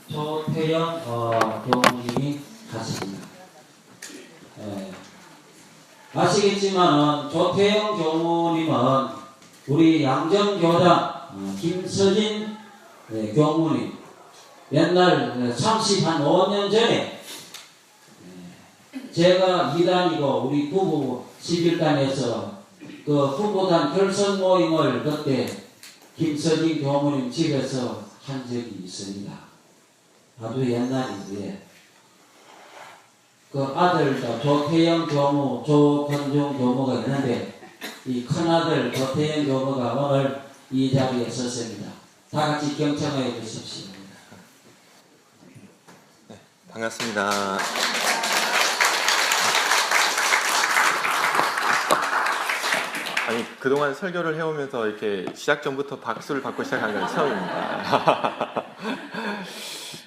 조태영 교무님이 하십니다. 예. 아시겠지만 조태영 교무님은 우리 양정교장 김서진 교무님 옛날 35년 전에 제가 2단이고 우리 부부 11단에서 그 후보단 결선 모임을 그때 김서진 교무님 집에서 한 적이 있습니다. 아주 옛날인데 그 아들도 조태영 교무, 조건중 교무가 있는데 이 큰아들 조태영 교무가 오늘 이 자리에 섰습니다. 다 같이 경청해 주십시오. 네, 반갑습니다. 아니 그동안 설교를 해오면서 이렇게 시작 전부터 박수를 받고 시작한 건 처음입니다.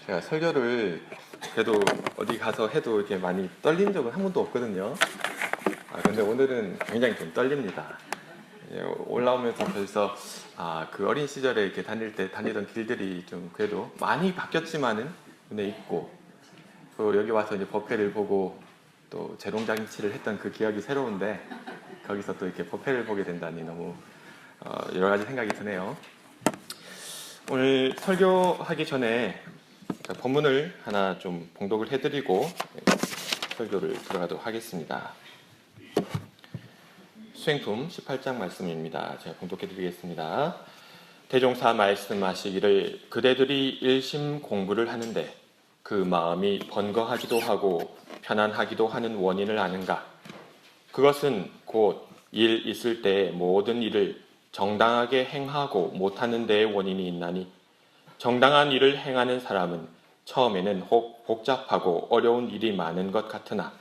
제가 설교를 그래도 어디 가서 해도 이렇게 많이 떨린 적은 한 번도 없거든요. 근데 오늘은 굉장히 좀 떨립니다. 올라오면서 벌써 그 어린 시절에 이렇게 다니던 길들이 좀 그래도 많이 바뀌었지만은 눈에 있고 또 여기 와서 이제 법회를 보고 또 재롱잔치를 했던 그 기억이 새로운데 거기서 또 이렇게 법회를 보게 된다니 너무 여러 가지 생각이 드네요. 오늘 설교하기 전에 본문을 하나 좀 봉독을 해드리고 설교를 들어가도록 하겠습니다. 수행품 18장 말씀입니다. 제가 봉독해드리겠습니다. 대종사 말씀하시기를 그대들이 일심 공부를 하는데 그 마음이 번거하기도 하고 편안하기도 하는 원인을 아는가? 그것은 곧 일 있을 때 모든 일을 정당하게 행하고 못하는 데에 원인이 있나니 정당한 일을 행하는 사람은 처음에는 혹 복잡하고 어려운 일이 많은 것 같으나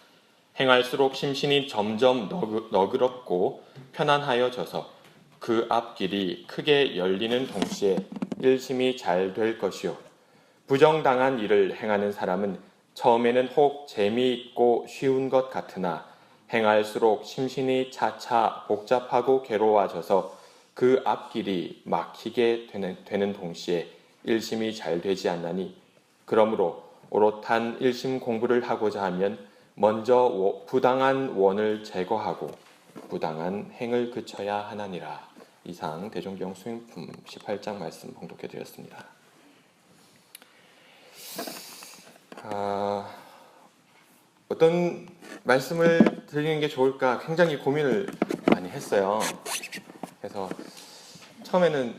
행할수록 심신이 점점 너그럽고 편안하여져서 그 앞길이 크게 열리는 동시에 일심이 잘 될 것이요. 부정당한 일을 행하는 사람은 처음에는 혹 재미있고 쉬운 것 같으나 행할수록 심신이 차차 복잡하고 괴로워져서 그 앞길이 막히게 되는 동시에 일심이 잘 되지 않나니 그러므로 오롯한 일심 공부를 하고자 하면 먼저 부당한 원을 제거하고 부당한 행을 그쳐야 하나니라. 이상 대종경 수행품 18장 말씀 봉독해 드렸습니다. 어떤 말씀을 드리는 게 좋을까 굉장히 고민을 많이 했어요. 그래서 처음에는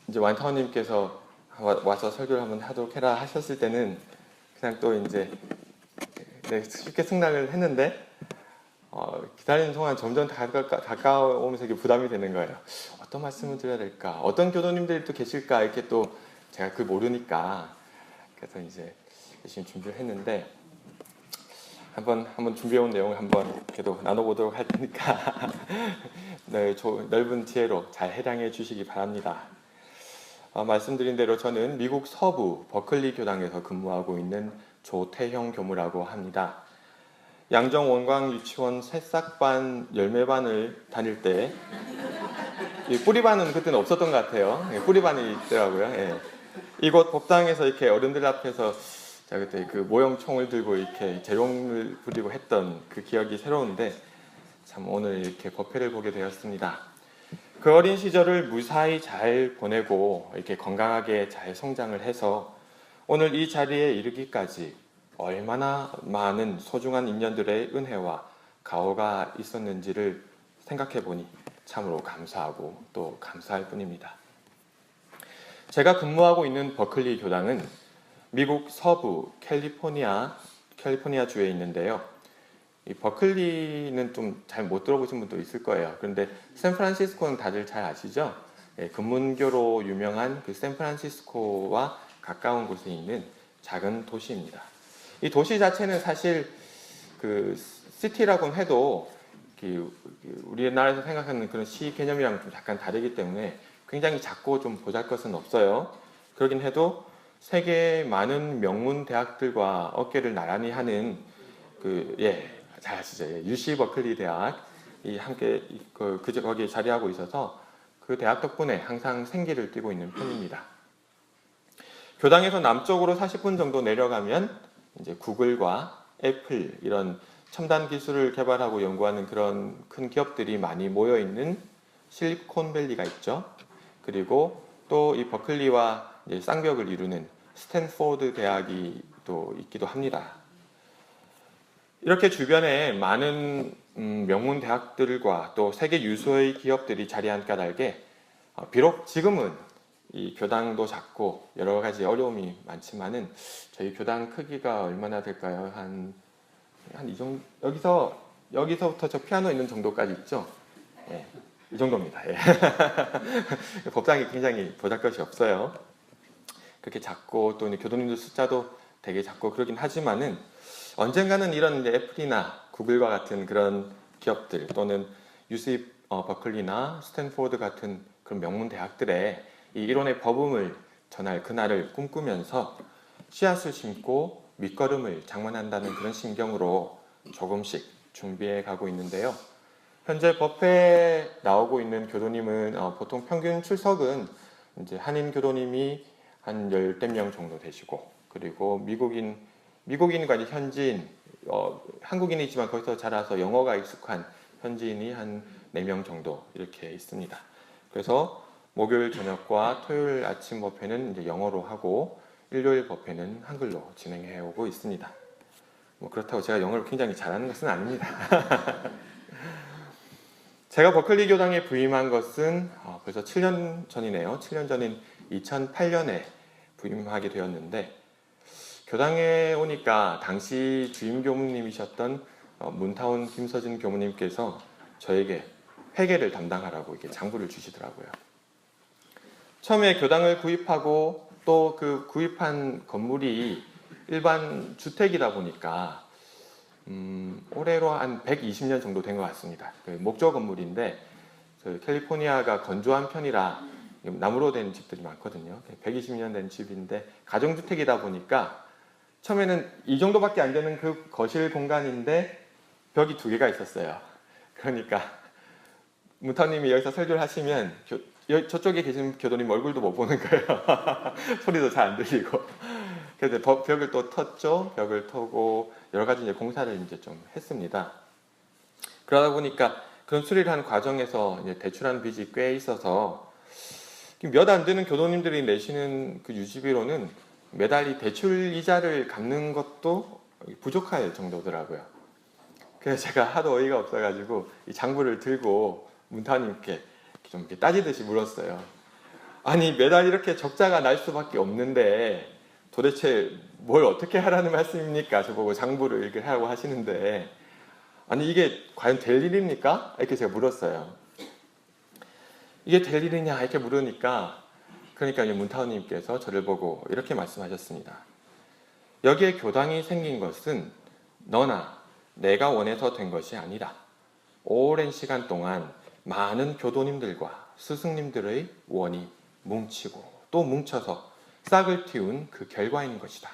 이제 완타원님께서 와서 설교를 한번 하도록 해라 하셨을 때는 그냥 또 이제 쉽게 승낙을 했는데 기다리는 동안 점점 가까워오면서 이게 부담이 되는 거예요. 어떤 말씀을 드려야 될까? 어떤 교도님들이 또 계실까? 이렇게 또 제가 그걸 모르니까 그래서 이제 열심히 준비를 했는데 한번 준비해온 내용을 한번 그래도 나눠보도록 할 테니까 넓은 지혜로 잘 해당해 주시기 바랍니다. 말씀드린 대로 저는 미국 서부 버클리 교당에서 근무하고 있는 조태형 교무라고 합니다. 양정 원광 유치원 새싹반 열매반을 다닐 때 뿌리반은 그때는 없었던 것 같아요. 뿌리반이 있더라고요. 이곳 법당에서 이렇게 어른들 앞에서 제가 그때 그 모형총을 들고 이렇게 재롱을 부리고 했던 그 기억이 새로운데 참 오늘 이렇게 법회를 보게 되었습니다. 그 어린 시절을 무사히 잘 보내고 이렇게 건강하게 잘 성장을 해서 오늘 이 자리에 이르기까지 얼마나 많은 소중한 인연들의 은혜와 가호가 있었는지를 생각해 보니 참으로 감사하고 또 감사할 뿐입니다. 제가 근무하고 있는 버클리 교당은 미국 서부 캘리포니아 주에 있는데요. 이 버클리는 좀 잘 못 들어보신 분도 있을 거예요. 그런데 샌프란시스코는 다들 잘 아시죠? 금문교로 유명한 그 샌프란시스코와 가까운 곳에 있는 작은 도시입니다. 이 도시 자체는 사실 그 시티라고는 해도 우리나라에서 생각하는 그런 시 개념이랑 좀 약간 다르기 때문에 굉장히 작고 좀 보잘것은 없어요. 그러긴 해도 세계의 많은 명문 대학들과 어깨를 나란히 하는 잘 아시죠? UC 버클리 대학이 함께 거기에 자리하고 있어서 그 대학 덕분에 항상 생기를 띠고 있는 편입니다. 교당에서 남쪽으로 40분 정도 내려가면 이제 구글과 애플 이런 첨단 기술을 개발하고 연구하는 그런 큰 기업들이 많이 모여 있는 실리콘밸리가 있죠. 그리고 또 이 버클리와 이제 쌍벽을 이루는 스탠포드 대학이 또 있기도 합니다. 이렇게 주변에 많은 명문 대학들과 또 세계 유수의 기업들이 자리한 까닭에 비록 지금은 이 교당도 작고 여러 가지 어려움이 많지만은 저희 교당 크기가 얼마나 될까요? 한 이 정도, 여기서부터 저 피아노 있는 정도까지 있죠? 예, 이 정도입니다. 예. 법당이 굉장히 보잘것이 없어요. 그렇게 작고 또 이제 교도님들 숫자도 되게 작고 그러긴 하지만은 언젠가는 이런 이제 애플이나 구글과 같은 그런 기업들 또는 UC 버클리나 스탠포드 같은 그런 명문 대학들의 이 이론의 법음을 전할 그날을 꿈꾸면서 씨앗을 심고 밑거름을 장만한다는 그런 심경으로 조금씩 준비해 가고 있는데요. 현재 법회에 나오고 있는 교도님은 보통 평균 출석은 이제 한인 교도님이 한 10대 명 정도 되시고, 그리고 미국인과 이제 현지인, 한국인이지만 거기서 자라서 영어가 익숙한 현지인이 한 4명 정도 이렇게 있습니다. 그래서 목요일 저녁과 토요일 아침 법회는 이제 영어로 하고 일요일 법회는 한글로 진행해 오고 있습니다. 뭐 그렇다고 제가 영어를 굉장히 잘하는 것은 아닙니다. 제가 버클리 교당에 부임한 것은 벌써 7년 전이네요. 7년 전인 2008년에 부임하게 되었는데, 교당에 오니까 당시 주임 교무님이셨던 문타운 김서진 교무님께서 저에게 회계를 담당하라고 이렇게 장부를 주시더라고요. 처음에 교당을 구입하고 또 그 구입한 건물이 일반 주택이다 보니까 올해로 한 120년 정도 된 것 같습니다. 목조 건물인데 캘리포니아가 건조한 편이라 나무로 된 집들이 많거든요. 120년 된 집인데 가정주택이다 보니까 처음에는 이 정도밖에 안 되는 그 거실 공간인데 벽이 2개가 있었어요. 그러니까 문타님이 여기서 설교를 하시면 저쪽에 계신 교도님 얼굴도 못 보는 거예요. 소리도 잘 안 들리고. 그래서 벽을 또 텄죠. 벽을 터고 여러 가지 이제 공사를 이제 좀 했습니다. 그러다 보니까 그런 수리를 하는 과정에서 이제 대출한 빚이 꽤 있어서 몇 안 되는 교도님들이 내시는 그 유지비로는 매달 이 대출 이자를 갚는 것도 부족할 정도더라고요. 그래서 제가 하도 어이가 없어가지고 이 장부를 들고 문타님께 좀 이렇게 따지듯이 물었어요. 아니 매달 이렇게 적자가 날 수밖에 없는데 도대체 뭘 어떻게 하라는 말씀입니까? 저보고 장부를 이렇게 하라고 하시는데 아니 이게 과연 될 일입니까? 이렇게 제가 물었어요. 이게 될 일이냐 이렇게 물으니까 그러니까 문타원님께서 저를 보고 이렇게 말씀하셨습니다. 여기에 교당이 생긴 것은 너나 내가 원해서 된 것이 아니라 오랜 시간 동안 많은 교도님들과 스승님들의 원이 뭉치고 또 뭉쳐서 싹을 틔운 그 결과인 것이다.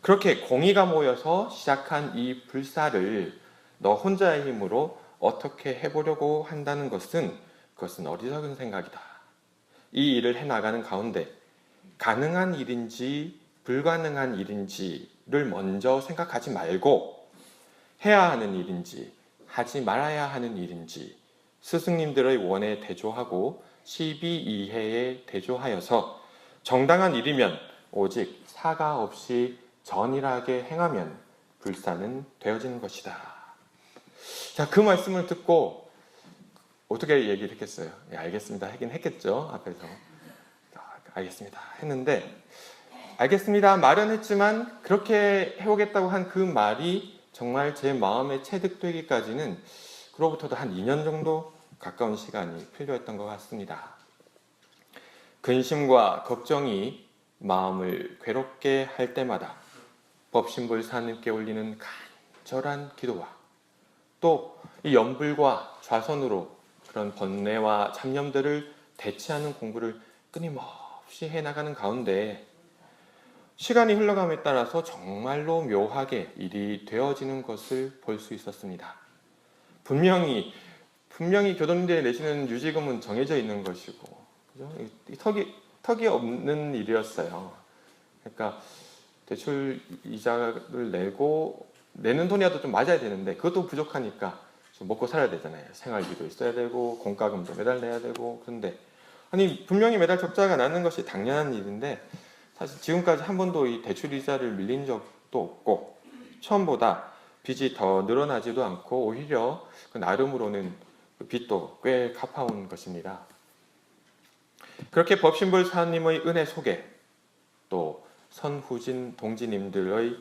그렇게 공의가 모여서 시작한 이 불사를 너 혼자의 힘으로 어떻게 해보려고 한다는 것은 그것은 어리석은 생각이다. 이 일을 해나가는 가운데 가능한 일인지 불가능한 일인지를 먼저 생각하지 말고 해야 하는 일인지 하지 말아야 하는 일인지 스승님들의 원에 대조하고 시비이해에 대조하여서 정당한 일이면 오직 사가 없이 전일하게 행하면 불사는 되어지는 것이다. 자, 그 말씀을 듣고 어떻게 얘기를 했겠어요? 예, 알겠습니다. 하긴 했겠죠. 앞에서. 알겠습니다. 했는데 알겠습니다. 말은 했지만 그렇게 해오겠다고 한 그 말이 정말 제 마음에 체득되기까지는 그로부터도 한 2년 정도 가까운 시간이 필요했던 것 같습니다. 근심과 걱정이 마음을 괴롭게 할 때마다 법신불사님께 올리는 간절한 기도와 또 이 염불과 좌선으로 그런 번뇌와 잡념들을 대체하는 공부를 끊임없이 해나가는 가운데 시간이 흘러감에 따라서 정말로 묘하게 일이 되어지는 것을 볼 수 있었습니다. 분명히 교도님들이 내시는 유지금은 정해져 있는 것이고 그죠? 턱이 없는 일이었어요. 그러니까 대출 이자를 내는 돈이라도 좀 맞아야 되는데 그것도 부족하니까 좀 먹고 살아야 되잖아요. 생활비도 있어야 되고 공과금도 매달 내야 되고. 그런데 아니 분명히 매달 적자가 나는 것이 당연한 일인데 사실 지금까지 한 번도 이 대출 이자를 밀린 적도 없고 처음보다 빚이 더 늘어나지도 않고 오히려 그 나름으로는 그 빚도 꽤 갚아온 것입니다. 그렇게 법신불 사님의 은혜 속에 또 선후진 동지님들의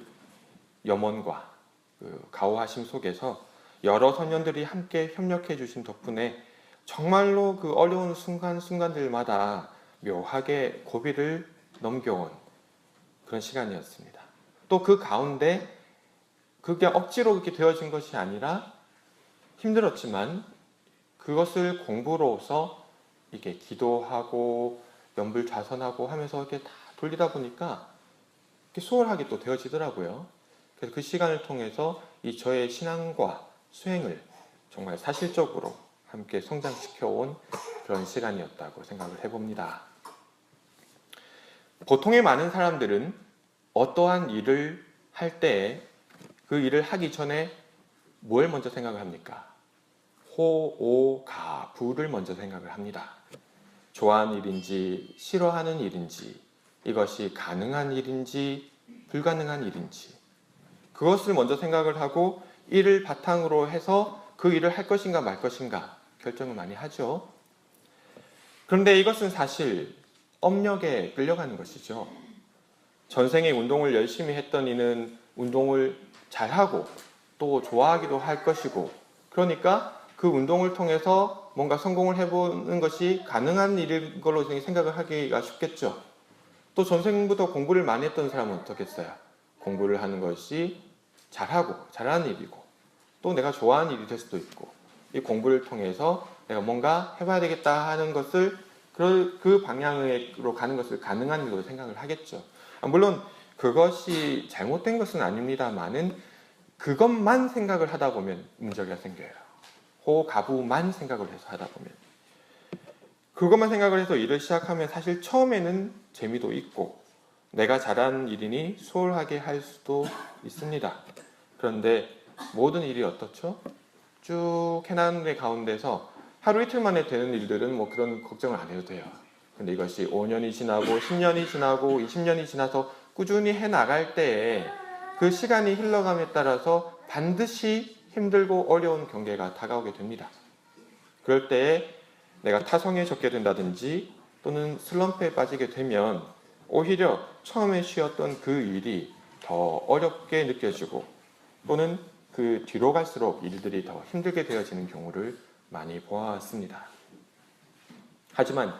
염원과 그 가오하심 속에서 여러 선년들이 함께 협력해 주신 덕분에 정말로 그 어려운 순간순간들마다 묘하게 고비를 넘겨온 그런 시간이었습니다. 또 그 가운데 그게 억지로 그렇게 되어진 것이 아니라 힘들었지만 그것을 공부로서 이게 기도하고 연불좌선하고 하면서 이렇게 다 돌리다 보니까 이렇게 수월하게 또 되어지더라고요. 그래서 그 시간을 통해서 이 저의 신앙과 수행을 정말 사실적으로 함께 성장시켜온 그런 시간이었다고 생각을 해봅니다. 보통의 많은 사람들은 어떠한 일을 할 때에 그 일을 하기 전에 뭘 먼저 생각을 합니까? 호오가부를 먼저 생각을 합니다. 좋아하는 일인지 싫어하는 일인지 이것이 가능한 일인지 불가능한 일인지 그것을 먼저 생각을 하고 이를 바탕으로 해서 그 일을 할 것인가 말 것인가 결정을 많이 하죠. 그런데 이것은 사실 업력에 끌려가는 것이죠. 전생에 운동을 열심히 했던 이는 운동을 잘하고 또 좋아하기도 할 것이고 그러니까 그 운동을 통해서 뭔가 성공을 해보는 것이 가능한 일인 걸로 생각을 하기가 쉽겠죠. 또 전생부터 공부를 많이 했던 사람은 어떻겠어요? 공부를 하는 것이 잘하고 잘하는 일이고 또 내가 좋아하는 일이 될 수도 있고 이 공부를 통해서 내가 뭔가 해봐야 되겠다 하는 것을 그 방향으로 가는 것을 가능한 일로 생각을 하겠죠. 물론 그것이 잘못된 것은 아닙니다만은 그것만 생각을 하다 보면 문제가 생겨요. 호가부만 생각을 해서 하다 보면 그것만 생각을 해서 일을 시작하면 사실 처음에는 재미도 있고 내가 잘하는 일이니 수월하게 할 수도 있습니다. 그런데 모든 일이 어떻죠? 쭉 해나가는 가운데서 하루 이틀 만에 되는 일들은 뭐 그런 걱정을 안 해도 돼요. 근데 이것이 5년이 지나고 10년이 지나고 20년이 지나서 꾸준히 해나갈 때에 그 시간이 흘러감에 따라서 반드시 힘들고 어려운 경계가 다가오게 됩니다. 그럴 때에 내가 타성에 젖게 된다든지 또는 슬럼프에 빠지게 되면 오히려 처음에 쉬었던 그 일이 더 어렵게 느껴지고 또는 그 뒤로 갈수록 일들이 더 힘들게 되어지는 경우를 많이 보아왔습니다. 하지만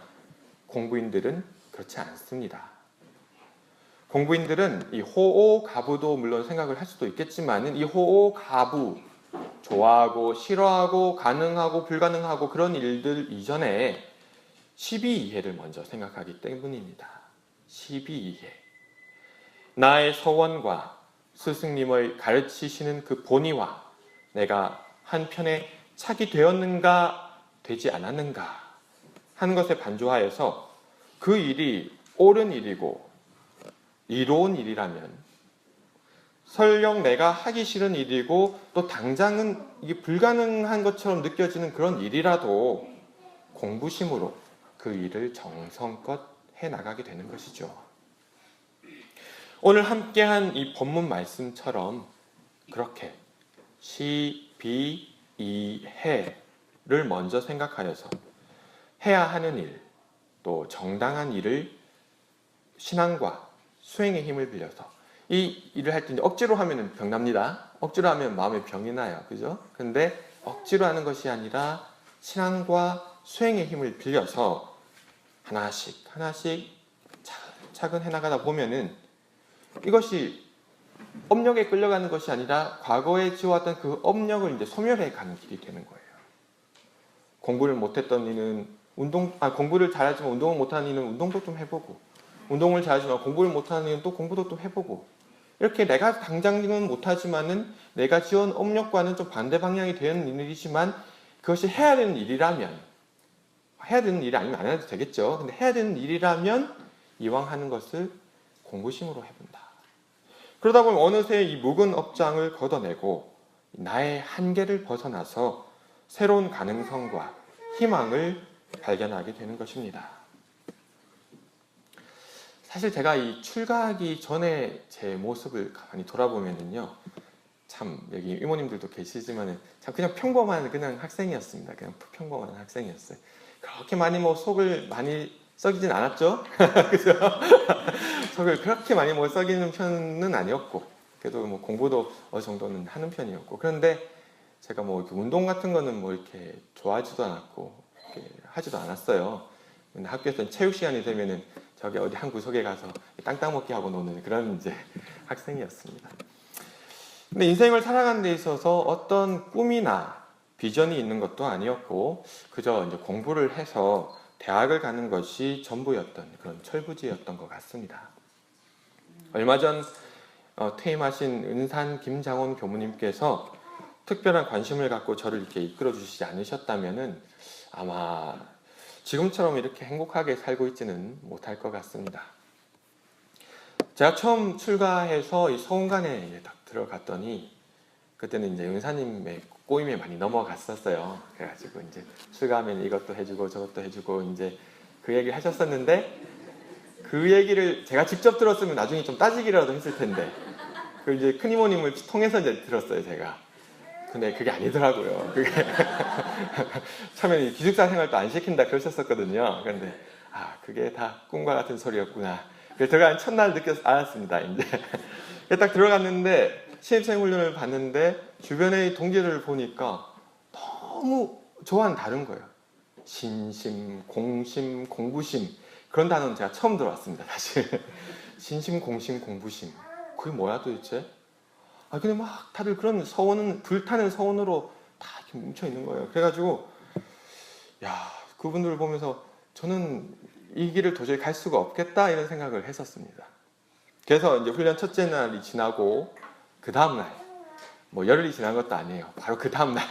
공부인들은 그렇지 않습니다. 공부인들은 이 호오가부도 물론 생각을 할 수도 있겠지만 이 호오가부 좋아하고 싫어하고 가능하고 불가능하고 그런 일들 이전에 12이해를 먼저 생각하기 때문입니다. 12이해. 나의 서원과 스승님의 가르치시는 그 본의와 내가 한편에 착이 되었는가 되지 않았는가 하는 것에 반조하여서 그 일이 옳은 일이고 이로운 일이라면 설령 내가 하기 싫은 일이고 또 당장은 이게 불가능한 것처럼 느껴지는 그런 일이라도 공부심으로 그 일을 정성껏 해나가게 되는 것이죠. 오늘 함께한 이 본문 말씀처럼 그렇게 시, 비, 이, 해를 먼저 생각하여서 해야 하는 일, 또 정당한 일을 신앙과 수행의 힘을 빌려서 이 일을 할 때 억지로 하면 병납니다. 억지로 하면 마음에 병이 나요. 그죠? 근데 억지로 하는 것이 아니라 신앙과 수행의 힘을 빌려서 하나씩 차근 해나가다 보면은 이것이 업력에 끌려가는 것이 아니라 과거에 지어왔던 그 업력을 이제 소멸해 가는 길이 되는 거예요. 공부를 못했던 이는 공부를 잘하지만 운동을 못하는 이는 운동도 좀 해보고 운동을 잘하지만 공부를 못하는 이는 또 공부도 또 해보고 이렇게 내가 당장은 못하지만은 내가 지어온 업력과는 좀 반대 방향이 되는 일이지만 그것이 해야 되는 일이라면 해야 되는 일이 아니면 안 해도 되겠죠. 근데 해야 되는 일이라면 이왕 하는 것을 공부심으로 해본다. 그러다 보면 어느새 이 묵은 업장을 걷어내고 나의 한계를 벗어나서 새로운 가능성과 희망을 발견하게 되는 것입니다. 사실 제가 이 출가하기 전에 제 모습을 가만히 돌아보면은요, 참 여기 이모님들도 계시지만은 참 그냥 평범한 그냥 학생이었습니다. 그냥 평범한 학생이었어요. 그렇게 많이 뭐 속을 많이 썩이진 않았죠. 그죠? 속을 그렇게 많이 뭐 썩이는 편은 아니었고, 그래도 뭐 공부도 어느 정도는 하는 편이었고, 그런데 제가 뭐 이렇게 운동 같은 거는 뭐 이렇게 좋아하지도 않았고 이렇게 하지도 않았어요. 근데 학교에서 체육 시간이 되면은 저기 어디 한 구석에 가서 땅땅 먹기 하고 노는 그런 이제 학생이었습니다. 근데 인생을 살아가는 데 있어서 어떤 꿈이나 비전이 있는 것도 아니었고, 그저 이제 공부를 해서 대학을 가는 것이 전부였던 그런 철부지였던 것 같습니다. 얼마 전 퇴임하신 은산 김장원 교무님께서 특별한 관심을 갖고 저를 이렇게 이끌어 주시지 않으셨다면은 아마 지금처럼 이렇게 행복하게 살고 있지는 못할 것 같습니다. 제가 처음 출가해서 이 서운관에 딱 들어갔더니 그때는 이제 은사님의 꼬임에 많이 넘어갔었어요. 그래가지고 이제 출가하면 이것도 해주고 저것도 해주고 이제 그 얘기를 하셨었는데, 그 얘기를 제가 직접 들었으면 나중에 좀 따지기라도 했을 텐데, 그 이제 큰 이모님을 통해서 이제 들었어요, 제가. 근데 그게 아니더라고요. 그게 처음에는 기숙사 생활도 안 시킨다 그러셨었거든요. 그런데 그게 다 꿈과 같은 소리였구나. 그래서 들어간 첫날 알았습니다. 이제 딱 들어갔는데 신입생 훈련을 받는데 주변의 동기들을 보니까 너무 저와는 다른 거예요. 신심, 공심, 공부심, 그런 단어는 제가 처음 들어봤습니다. 사실 신심, 공심, 공부심, 그게 뭐야 도대체? 근데 막 다들 그런 서원은, 불타는 서원으로 다 이렇게 뭉쳐 있는 거예요. 그래가지고 그분들을 보면서 저는 이 길을 도저히 갈 수가 없겠다 이런 생각을 했었습니다. 그래서 이제 훈련 첫째 날이 지나고 그 다음날, 뭐 열흘이 지난 것도 아니에요. 바로 그 다음날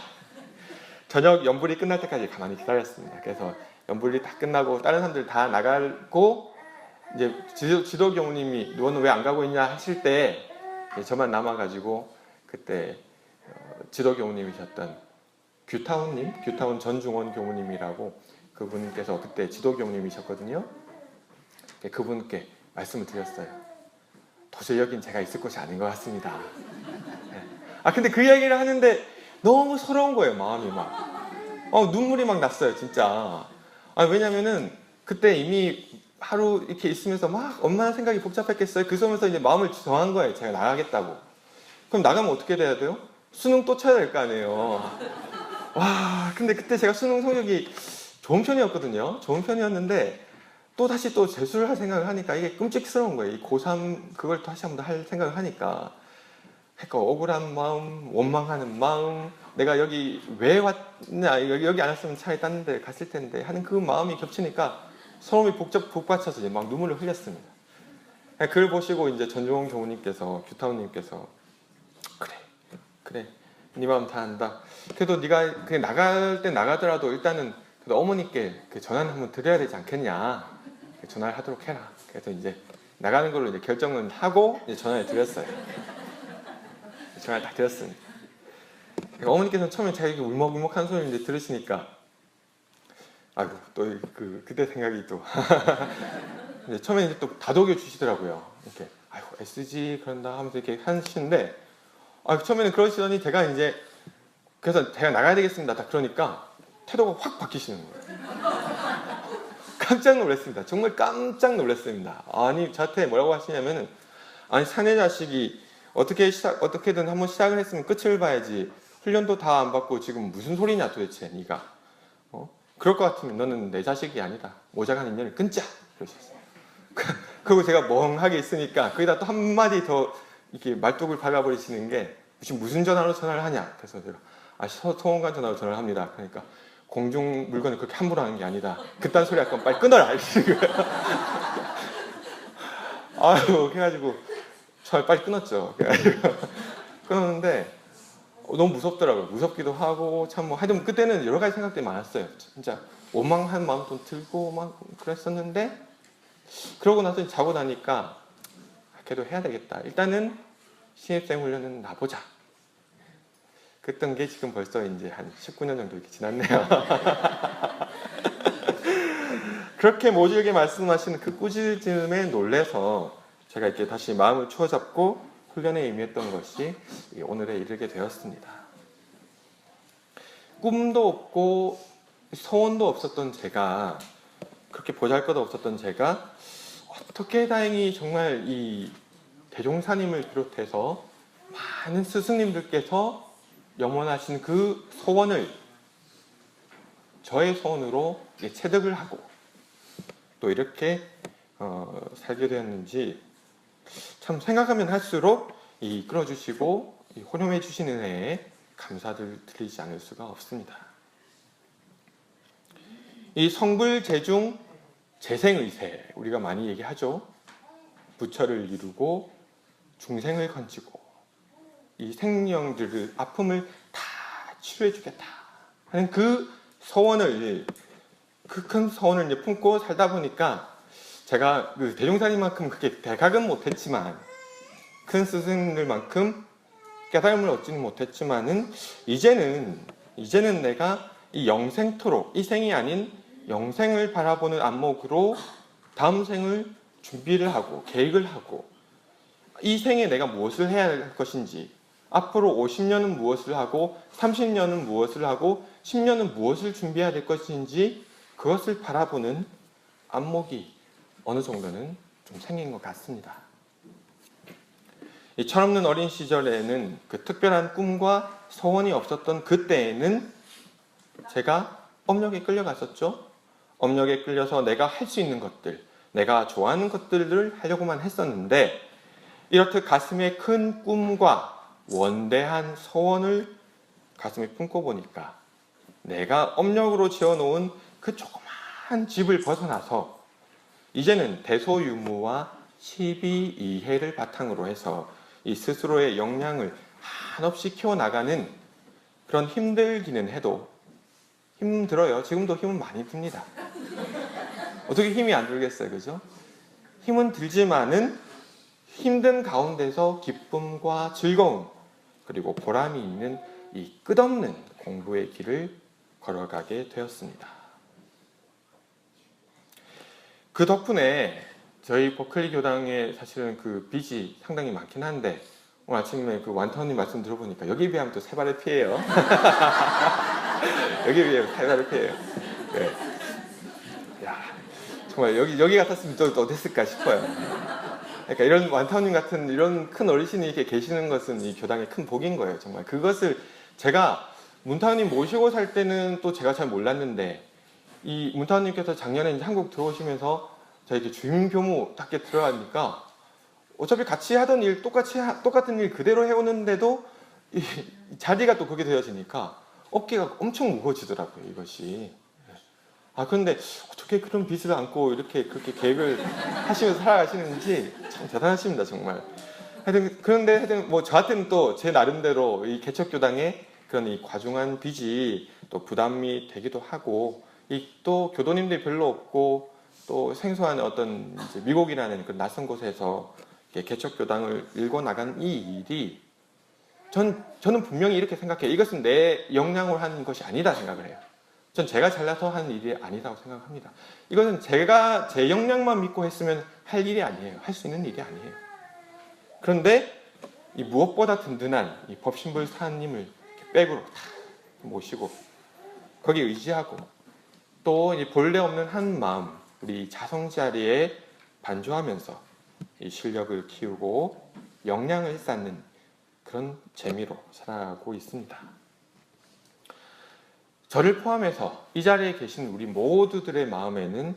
저녁 연불이 끝날 때까지 가만히 기다렸습니다. 그래서 연불이 다 끝나고 다른 사람들 다 나가고 이제 지도 교무님이 너는 왜 안 가고 있냐 하실 때 저만 남아가지고 그때 지도 교무님이셨던 규타운 전중원 교무님이라고 그분께서 그때 지도 교무님이셨거든요. 그분께 말씀을 드렸어요. 도저히 여긴 제가 있을 곳이 아닌 것 같습니다. 근데 그 얘기를 하는데 너무 서러운 거예요. 마음이 막 눈물이 막 났어요, 진짜. 왜냐면은 그때 이미 하루 이렇게 있으면서 막 얼마나 생각이 복잡했겠어요. 그 속에서 이제 마음을 정한 거예요. 제가 나가겠다고. 그럼 나가면 어떻게 돼야 돼요? 수능 또 쳐야 될 거 아니에요. 근데 그때 제가 수능 성적이 좋은 편이었거든요. 좋은 편이었는데 또 다시 또 재수를 할 생각을 하니까 이게 끔찍스러운 거예요. 이 고3 그걸 다시 한번 할 생각을 하니까. 그러니까 억울한 마음, 원망하는 마음, 내가 여기 왜 왔냐, 여기 안 왔으면 차라리 딴 데 갔을 텐데 하는 그 마음이 겹치니까 서러움이 복받쳐서 막 눈물을 흘렸습니다. 그걸 보시고 이제 전종원 교무님께서, 규타운님께서 그래, 네 마음 다 안다. 그래도 네가 그냥 나갈 때 나가더라도 일단은 어머니께 그 전화는 한번 드려야 되지 않겠냐. 전화를 하도록 해라. 그래서 이제 나가는 걸로 이제 결정은 하고 이제 전화를 드렸어요. 전화를 딱 드렸습니다. 그러니까 어머니께서는 처음에 제가 이렇게 울먹울먹한 소리를 이제 들으시니까 또 그때 생각이 또 처음에 이제 또 다독여 주시더라고요. 이렇게 SG 그런다 하면서 이렇게 하시는데 처음에는 그러시더니 제가 이제 그래서 제가 나가야 되겠습니다. 딱 그러니까 태도가 확 바뀌시는 거예요. 깜짝 놀랐습니다. 정말 깜짝 놀랐습니다. 저한테 뭐라고 하시냐면은 사내 자식이 어떻게든 한번 시작을 했으면 끝을 봐야지. 훈련도 다 안 받고 지금 무슨 소리냐 도대체 네가. 그럴 것 같으면 너는 내 자식이 아니다. 모자란 인연을 끊자. 그러셨어요. 그리고 제가 멍하게 있으니까 거기다 또 한마디 더 이렇게 말뚝을 박아버리시는 게 무슨 전화로 전화를 하냐. 그래서 제가 소원관 전화로 전화를 합니다. 그러니까 공중 물건을 그렇게 함부로 하는 게 아니다. 그딴 소리 할 건 빨리 끊어라. 그래가지고 저 빨리 끊었죠. 끊었는데 너무 무섭더라고요. 무섭기도 하고 참 하여튼 그때는 여러 가지 생각들이 많았어요. 진짜 원망한 마음도 들고 막 그랬었는데 그러고 나서 자고 나니까 박해도 해야 되겠다. 일단은 신입생 훈련은 나보자. 그랬던 게 지금 벌써 이제 한 19년 정도 이렇게 지났네요. 그렇게 모질게 말씀하시는 그 꾸짖음에 놀래서 제가 이렇게 다시 마음을 추어잡고 훈련에 임했던 것이 오늘에 이르게 되었습니다. 꿈도 없고 소원도 없었던 제가, 그렇게 보잘것도 없었던 제가 어떻게 다행히 정말 이 대종사님을 비롯해서 많은 스승님들께서 염원하신 그 소원을 저의 소원으로 체득을 하고 또 이렇게 살게 되었는지 참 생각하면 할수록 이 끌어주시고 혼용해 주신 은혜에 감사를 드리지 않을 수가 없습니다. 이 성불 재중 재생의세, 우리가 많이 얘기하죠. 부처를 이루고 중생을 건지고 이 생명들의 아픔을 다 치료해 주겠다 하는 그 소원을, 그 큰 소원을 이제 품고 살다 보니까 제가 그 대종사님만큼 그렇게 대각은 못했지만, 큰 스승들만큼 깨달음을 얻지는 못했지만은 이제는 내가 이 영생토록, 이 생이 아닌 영생을 바라보는 안목으로 다음 생을 준비를 하고 계획을 하고, 이 생에 내가 무엇을 해야 할 것인지, 앞으로 50년은 무엇을 하고 30년은 무엇을 하고 10년은 무엇을 준비해야 될 것인지 그것을 바라보는 안목이 어느 정도는 좀 생긴 것 같습니다. 이 철없는 어린 시절에는 그 특별한 꿈과 소원이 없었던 그때에는 제가 업력에 끌려갔었죠. 업력에 끌려서 내가 할 수 있는 것들, 내가 좋아하는 것들을 하려고만 했었는데, 이렇듯 가슴에 큰 꿈과 원대한 소원을 가슴에 품고 보니까 내가 업력으로 지어놓은 그 조그만 집을 벗어나서 이제는 대소유무와 시비이해를 바탕으로 해서 이 스스로의 역량을 한없이 키워나가는 그런 힘들기는 해도, 힘들어요. 지금도 힘은 많이 듭니다. 어떻게 힘이 안 들겠어요, 그죠? 힘은 들지만은 힘든 가운데서 기쁨과 즐거움 그리고 보람이 있는 이 끝없는 공부의 길을 걸어가게 되었습니다. 그 덕분에 저희 버클리 교당에 사실은 그 빚이 상당히 많긴 한데, 오늘 아침에 그 완타원님 말씀 들어보니까 여기에 비하면 또 세 발의 피해요. 여기에 비하면 세 발의 피해요. 네. 야, 정말 여기 같았으면 또 어땠을까 싶어요. 그러니까 이런 완타원님 같은 이런 큰 어르신이 이렇게 계시는 것은 이 교당의 큰 복인 거예요. 정말 그것을 제가 문타원님 모시고 살 때는 또 제가 잘 몰랐는데, 이 문타원님께서 작년에 이제 한국 들어오시면서 저에게 주임교무답게 들어가니까 어차피 같이 하던 일 똑같은 일 그대로 해오는데도 이 자리가 또 그렇게 되어지니까 어깨가 엄청 무거워지더라고요, 이것이. 그런데 어떻게 그런 빚을 안고 이렇게 그렇게 계획을 하시면서 살아가시는지 참 대단하십니다, 정말. 그런데 뭐 저한테는 또 제 나름대로 이 개척교당의 그런 이 과중한 빚이 또 부담이 되기도 하고, 이 또 교도님들이 별로 없고 또 생소한 어떤 이제 미국이라는 그 낯선 곳에서 개척교당을 일궈 나간 이 일이 저는 분명히 이렇게 생각해요. 이것은 내 역량으로 하는 것이 아니다 생각을 해요. 전 제가 잘나서 하는 일이 아니라고 생각합니다. 이것은 제가 제 역량만 믿고 했으면 할 일이 아니에요. 할 수 있는 일이 아니에요. 그런데 이 무엇보다 든든한 이 법신불 사님을 백으로 다 모시고 거기에 의지하고 또 이 본래 없는 한 마음, 우리 자성자리에 반주하면서 이 실력을 키우고 역량을 쌓는 그런 재미로 살아가고 있습니다. 저를 포함해서 이 자리에 계신 우리 모두들의 마음에는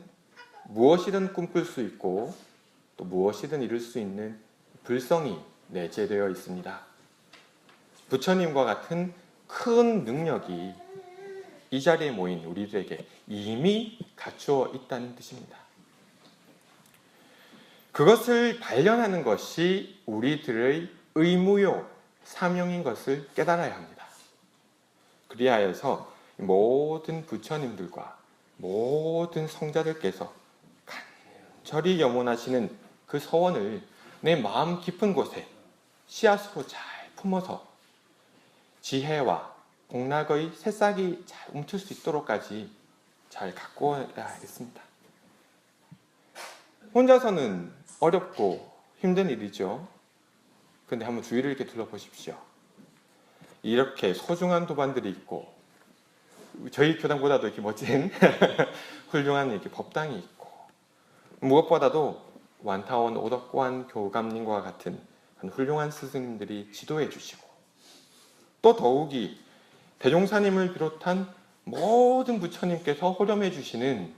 무엇이든 꿈꿀 수 있고 또 무엇이든 이룰 수 있는 불성이 내재되어 있습니다. 부처님과 같은 큰 능력이 이 자리에 모인 우리들에게 이미 갖추어 있다는 뜻입니다. 그것을 발견하는 것이 우리들의 의무요, 사명인 것을 깨달아야 합니다. 그리하여서 모든 부처님들과 모든 성자들께서 간절히 염원하시는 그 소원을 내 마음 깊은 곳에 씨앗으로 잘 품어서 지혜와 공락의 새싹이 잘 움틀 수 있도록까지 잘 가꾸어야겠습니다. 혼자서는 어렵고 힘든 일이죠. 근데 한번 주위를 이렇게 둘러보십시오. 이렇게 소중한 도반들이 있고 저희 교당보다도 이렇게 멋진 훌륭한 이렇게 법당이 있고 무엇보다도 완타원 오덕관 교감님과 같은 훌륭한 스승님들이 지도해 주시고 또 더욱이 대종사님을 비롯한 모든 부처님께서 호렴해 주시는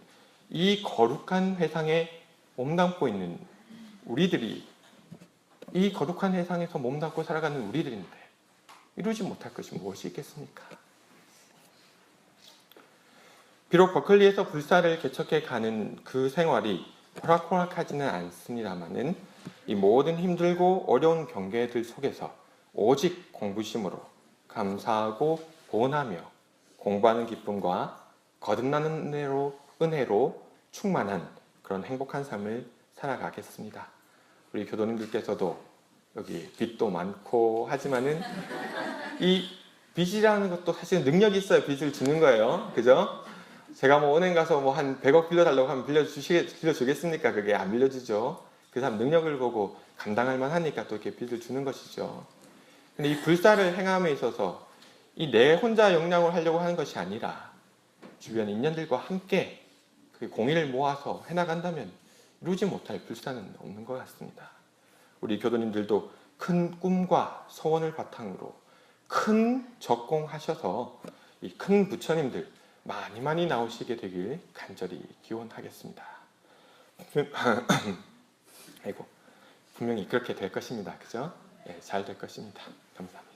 이 거룩한 회상에 몸담고 있는 우리들이 이 거룩한 회상에서 몸담고 살아가는 우리들인데 이루지 못할 것이 무엇이 있겠습니까? 비록 버클리에서 불사를 개척해 가는 그 생활이 호락호락하지는 않습니다만은 이 모든 힘들고 어려운 경계들 속에서 오직 공부심으로 감사하고 보온하며 공부하는 기쁨과 거듭나는 은혜로 충만한 그런 행복한 삶을 살아가겠습니다. 우리 교도님들께서도 여기 빚도 많고 하지만은 이 빚이라는 것도 사실 능력이 있어야 빚을 주는 거예요. 그죠? 제가 뭐 은행 가서 뭐 한 100억 빌려달라고 하면 빌려주겠습니까? 그게 안 빌려주죠. 그 사람 능력을 보고 감당할 만하니까 또 이렇게 빚을 주는 것이죠. 근데 이 불사를 행함에 있어서 이 내 혼자 역량을 하려고 하는 것이 아니라 주변 인연들과 함께 그 공의를 모아서 해나간다면 이루지 못할 불사는 없는 것 같습니다. 우리 교도님들도 큰 꿈과 소원을 바탕으로 큰 적공하셔서 이 큰 부처님들 많이 나오시게 되길 간절히 기원하겠습니다. 아이고, 분명히 그렇게 될 것입니다. 그죠? 네, 잘 될 것입니다. 감사합니다.